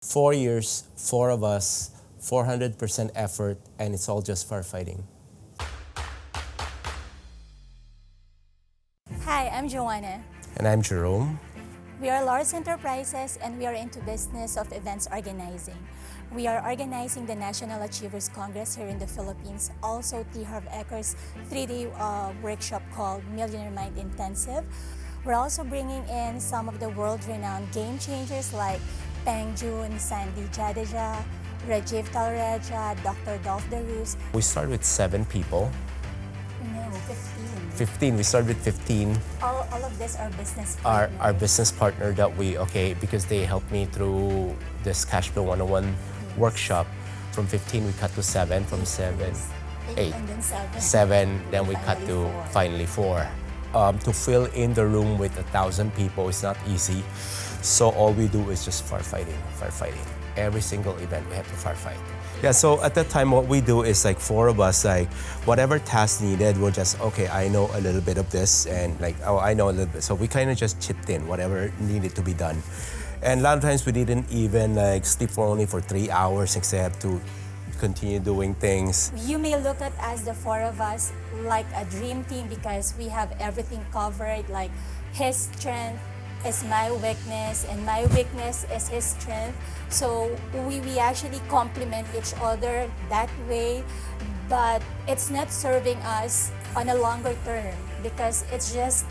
4 years, four of us, 400% effort, and it's all just firefighting. Hi, I'm Joanna. And I'm Jerome. We are Lars Enterprises and we are into business of events organizing. We are organizing the National Achievers Congress here in the Philippines, also T. Harv Ekker's 3-day workshop called Millionaire Mind Intensive. We're also bringing in some of the world-renowned game changers like Peng Joon, Sandy Jadeja, Rajiv Talreja, Dr. Dolph DeRoos. We started with 7 people. No, 15. 15, we started with 15. All of this are business Our partners. business partner that because they helped me through this Cash Flow 101 workshop. From 15, we cut to 7, from 7, 8, and then 7. 7, then we cut to finally 4. To fill in the room with 1,000 people is not easy. So all we do is just firefighting. Every single event we have to firefight. Yeah, so at that time what we do is like 4 of us, like whatever task needed, we'll just, okay, I know a little bit of this and like, oh, I know a little bit. So we kind of just chipped in whatever needed to be done. And a lot of times we didn't even like sleep for only for 3 hours except to continue doing things. You may look at us, the 4 of us, like a dream team because we have everything covered, like his strength is my weakness and my weakness is his strength. So we actually complement each other that way, but it's not serving us on a longer term because it's just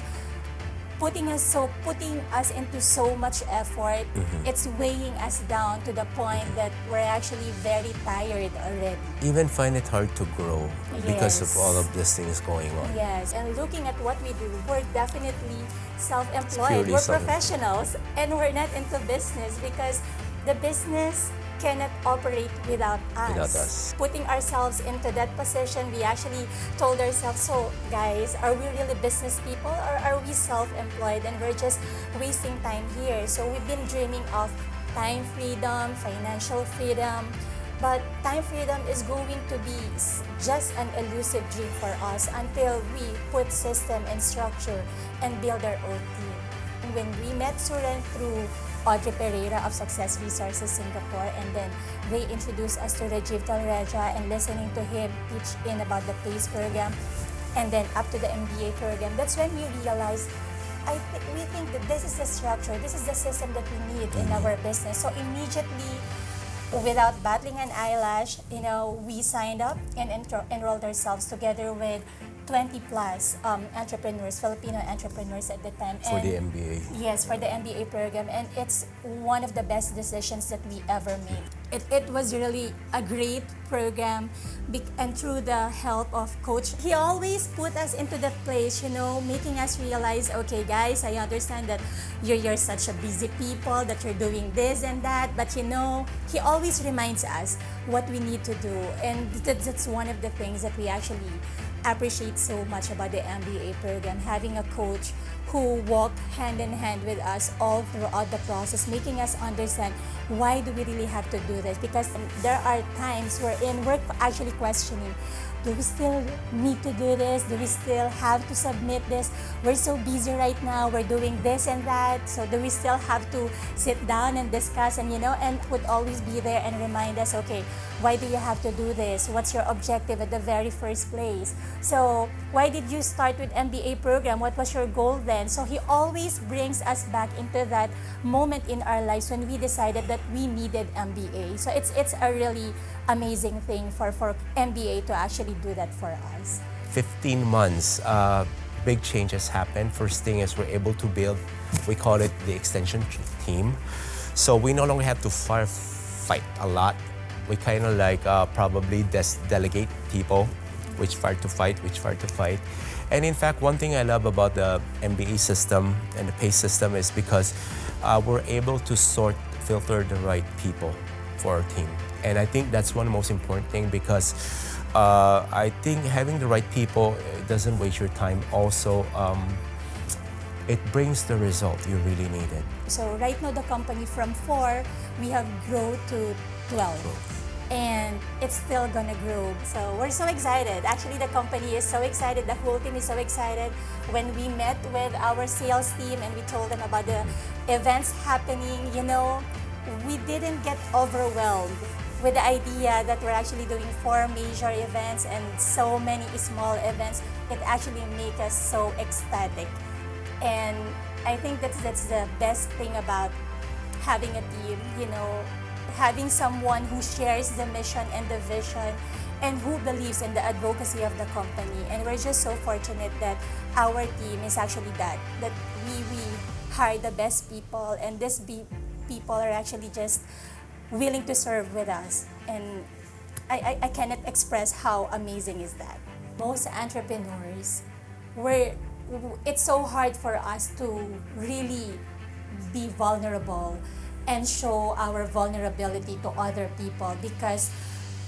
putting us into so much effort. It's weighing us down to the point that we're actually very tired already. Even find it hard to grow because of Yes. all of these things going on. Yes, and looking at what we do, we're definitely self-employed. purely We're self- professionals and we're not into business because the business cannot operate without us. Without us. Putting ourselves into that position, we actually told ourselves, so guys, are we really business people or are we self-employed and we're just wasting time here? So we've been dreaming of time freedom, financial freedom, but time freedom is going to be just an elusive dream for us until we put system and structure and build our own team. When we met Suren through Audrey Pereira of Success Resources Singapore, and then they introduced us to Rajiv Talreja and listening to him teach in about the PACE program, and then up to the MBA program, that's when we realized we think that this is the structure, this is the system that we need in our business. So immediately, without battling an eyelash, we signed up and enrolled ourselves together with 20 plus entrepreneurs, Filipino entrepreneurs at the time. For the MBA. Yes, for the MBA program. And it's one of the best decisions that we ever made. It was really a great program, and through the help of Coach, he always put us into that place, making us realize, okay guys, I understand that you're such a busy people, that you're doing this and that, but he always reminds us what we need to do. And that's one of the things that we actually appreciate so much about the MBA program, having a coach who walked hand in hand with us all throughout the process, making us understand why do we really have to do this, because there are times wherein we're actually questioning, do we still need to do this? Do we still have to submit this? We're so busy right now, we're doing this and that, so do we still have to sit down and discuss and would always be there and remind us, okay, why do you have to do this? What's your objective at the very first place? So why did you start with MBA program? What was your goal then? So he always brings us back into that moment in our lives when we decided that we needed MBA. So it's a really amazing thing for MBA to actually do that for us. 15 months, big changes happened. First thing is we're able to build, we call it the extension team. So we no longer have to firefight a lot. We kind of like probably delegate people which fire to fight. And in fact, one thing I love about the MBA system and the PACE system is because we're able to filter the right people for our team. And I think that's one of the most important thing because I think having the right people doesn't waste your time. Also, it brings the result you really needed. So right now the company from 4, we have grown to 12. And it's still gonna grow. So we're so excited. Actually, the company is so excited. The whole team is so excited. When we met with our sales team and we told them about the events happening, we didn't get overwhelmed with the idea that we're actually doing 4 major events and so many small events. It actually makes us so ecstatic. And I think that's the best thing about having a team, having someone who shares the mission and the vision and who believes in the advocacy of the company. And we're just so fortunate that our team is actually that we hire the best people, and these people are actually just willing to serve with us. And I cannot express how amazing is that. Most entrepreneurs, it's so hard for us to really be vulnerable and show our vulnerability to other people, because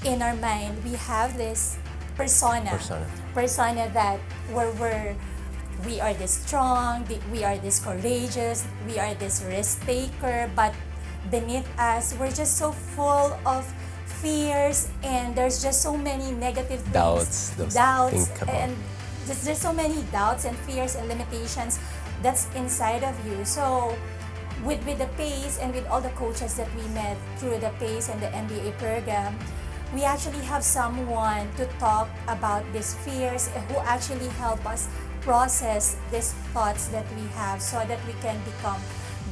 in our mind we have this persona that we are this strong, we are this courageous, we are this risk taker, but beneath us we're just so full of fears, and there's just so many negative things, doubts, and there's so many doubts and fears and limitations that's inside of you. So with the PACE and with all the coaches that we met through the PACE and the MBA program, we actually have someone to talk about these fears, who actually help us process these thoughts that we have, so that we can become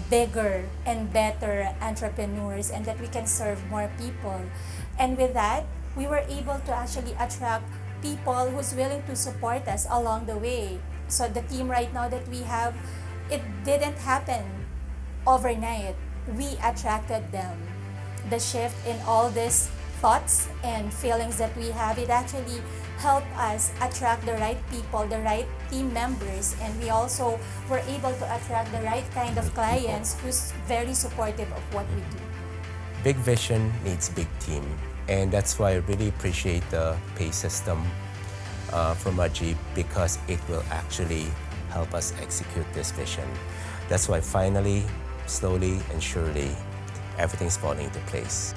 bigger and better entrepreneurs, and that we can serve more people. And with that, we were able to actually attract people who's willing to support us along the way. So the team right now that we have, it didn't happen overnight. We attracted them. The shift in all these thoughts and feelings that we have, it actually helped us attract the right people, the right team members, and we also were able to attract the right kind of clients who's very supportive of what we do. Big vision needs big team, and that's why I really appreciate the PACE system from Rajiv, because it will actually help us execute this vision. That's why finally, slowly and surely, everything's falling into place.